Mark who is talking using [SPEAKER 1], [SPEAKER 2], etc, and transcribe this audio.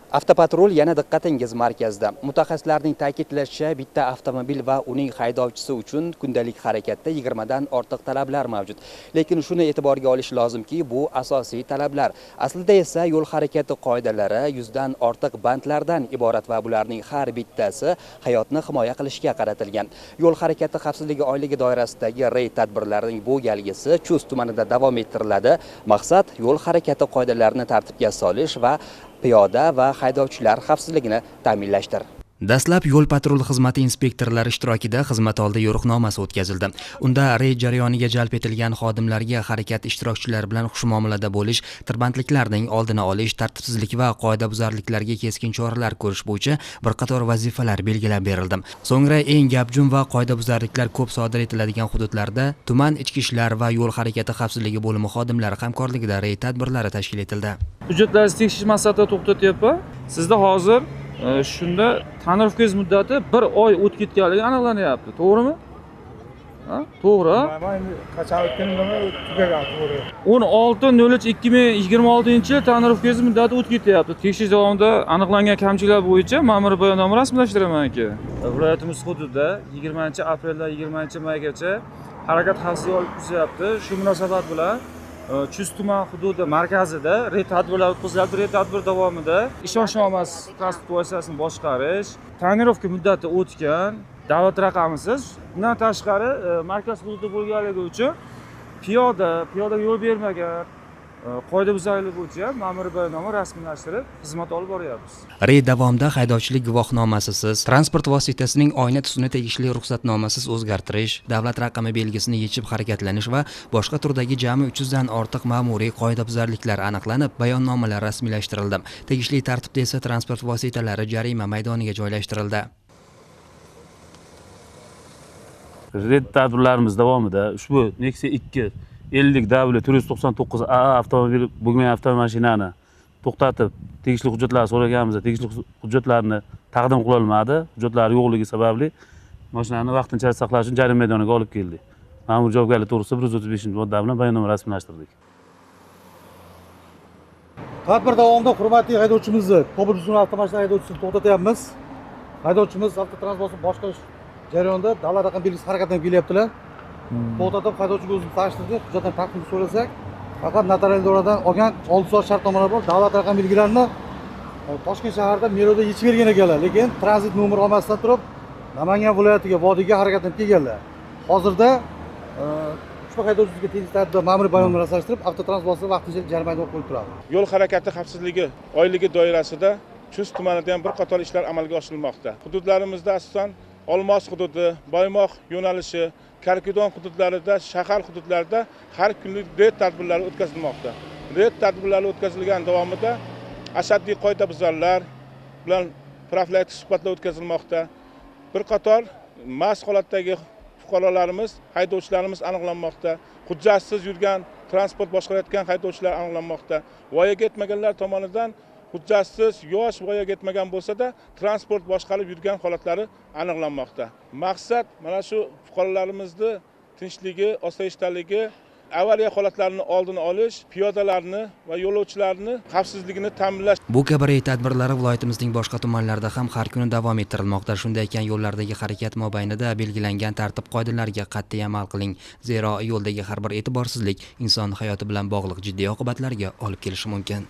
[SPEAKER 1] Avtopatrul yana diqqatingiz markazida. Mutaxassislarning ta'kidlashicha, bitta avtomobil va uning haydovchisi uchun kundalik harakatda 20 dan ortiq talablar mavjud. Lekin shuni e'tiborga olish lozimki, bu asosiy talablar. Aslida esa yo'l harakati qoidalari 100 dan ortiq bandlardan iborat va bularning har bittasi hayotni himoya qilishga qaratilgan. Yo'l harakati xavfsizligi oyligi doirasidagi reyd tadbirlarining bu galgisi Chust tumanida davom ettiriladi. Maqsad yo'l harakati qoidalarini tartibga solish va piyoda va haydovchilar xavfsizligini ta'minlashdir. Dastlab yo'l-patrul xizmati inspektorlari ishtirokida xizmat oldi yo'riqnomasi o'tkazildi. Unda reyd jarayoniga jalb etilgan xodimlarga harakat ishtirokchilari bilan xushmuomalada bo'lish, tirbandliklarning oldini olish, tartibsizlik va qoidabuzarliklarga keskin choralar ko'rish bo'yicha bir qator vazifalar belgilab berildi. So'ngra eng gavjum va qoidabuzarliklar ko'p sodir etiladigan hududlarda tuman ichki ishlar va yo'l harakati xavfsizligi bo'limi xodimlari hamkorligida reyd tadbirlari tashkil etildi.
[SPEAKER 2] Hujjatlaringizni tekshirish maqsadida to'xtatyapman. Sizda hozir shunda tonirovkangiz muddati 1 oy o'tib ketganligi aniqlanyapti, to'g'rimi? Ha, to'g'ri.
[SPEAKER 3] Mana endi qachon o'tganini tugagan, to'g'ri.
[SPEAKER 2] 16/03/2026-yil tonirovkangiz muddati o'tib ketyapti. Tekshirish davomida aniqlangan kamchiliklar bo'yicha ma'muriy bayonnoma rasmiylashtiraman aka. Viloyatimiz hududida 20-apreldan 20-maygacha harakat xavfsizligi olib kirilyapti. Shu munosabat bilan Chust tuman hududi markazida reyd tadbirlari o'tkazilyapti. Reyd tadbir davomida ishonchnomasiz transport vositasini boshqarish, tonirovka muddati o'tgan, davlat raqamisiz, bundan tashqari markaz hududi bo'lganligi uchun piyodaga yo'l bermagan qoidabuzarlik bo'yicha ma'muriy bayonnoma rasmiylashtirib xizmat olib boryapmiz.
[SPEAKER 1] Reyd davomida haydovchilik guvohnomasisiz, transport vositasining oyna tusini tegishli ruxsatnomasiz o'zgartirish, davlat raqami belgisini yechib harakatlanish va boshqa turdagi jami 300 dan ortiq ma'muriy qoidabuzarliklar aniqlanib, bayonnomalar rasmiylashtirildi. Tegishli tartibda esa transport vositalari jarima maydoniga joylashtirildi.
[SPEAKER 4] Reyd tadbirlarimiz davomida ushbu Nexia 2 50W499 AA avtomobil bo'lgan avtomashinani to'xtatib, tegishli hujjatlarni so'raganimizda tegishli hujjatlarni taqdim qila olmadi. Hujjatlari yo'qligi sababli mashinani vaqtincha saqlash uchun jarima maydoniga olib keldik. Ma'muriy javobgarlik to'g'risida 135-modda bilan bayonnoma rasmiylashtirdik.
[SPEAKER 3] Tadbir davomida hurmatli haydovchimizni, Cobalt uzun avtomashina haydovchisini to'xtatyapmiz. Haydovchimiz avtotransportni boshqarish jarayonida davlat raqam belgisi harakatdan kelyaptilar. To'xtatib haydovchiga o'zini tanishtirdik, hujjatdan taqdim so'rasak, faqat notarial idoradan olgan 6 soat shartnomalar bor. Davlat raqam belgilarini Toshkent shahrida meroda yechib bergan ekanlar, lekin tranzit nomer olmasdan turib Namangan viloyatiga vodiyga harakatlanib kelganlar. Hozirda ushbu haydovchimizga tegishli tartibda ma'muriy bayonnoma rasmiylashtirib, avtotransport vaqtinchalik jarimaga qo'yib turadi.
[SPEAKER 5] Yo'l harakati xavfsizligi oyligi doirasida Chust tumanida ham bir qator ishlar amalga oshirilmoqda. Hududlarimizda asosan Olmos hududi, Boymoq yo'nalishi, Karkidon hududlarida, shahar hududlarida har kunlik reyd tadbirlari o'tkazilmoqda. Reyd tadbirlari o'tkazilgan davomida ashaddiy qoidabuzarlar bilan profilaktik suhbatlar o'tkazilmoqda. Bir qator mast holatdagi fuqarolarimiz, haydovchilarimiz aniqlanmoqda. Hujjatsiz yurgan, transport boshqarayotgan haydovchilar aniqlanmoqda. Voyaga yetmaganlar tomonidan hujjatsiz yosh voyaga yetmagan bo'lsa-da transport boshqarib yurgan holatlari aniqlanmoqda. Maqsad mana shu fuqarolarimizni tinchligi, osoyishtaligi, avariya holatlarini oldini olish, piyodalarni va yo'lovchilarni xavfsizligini ta'minlash.
[SPEAKER 1] Bu kabi reyd tadbirlari viloyatimizning boshqa tumanlarida ham har kuni davom ettirilmoqda. Shunday ekan, yo'llardagi harakat mobaynida belgilangan tartib-qoidalarga qat'iy amal qiling. Zero yo'ldagi har bir e'tiborsizlik inson hayoti bilan bog'liq jiddiy oqibatlarga olib kelishi mumkin.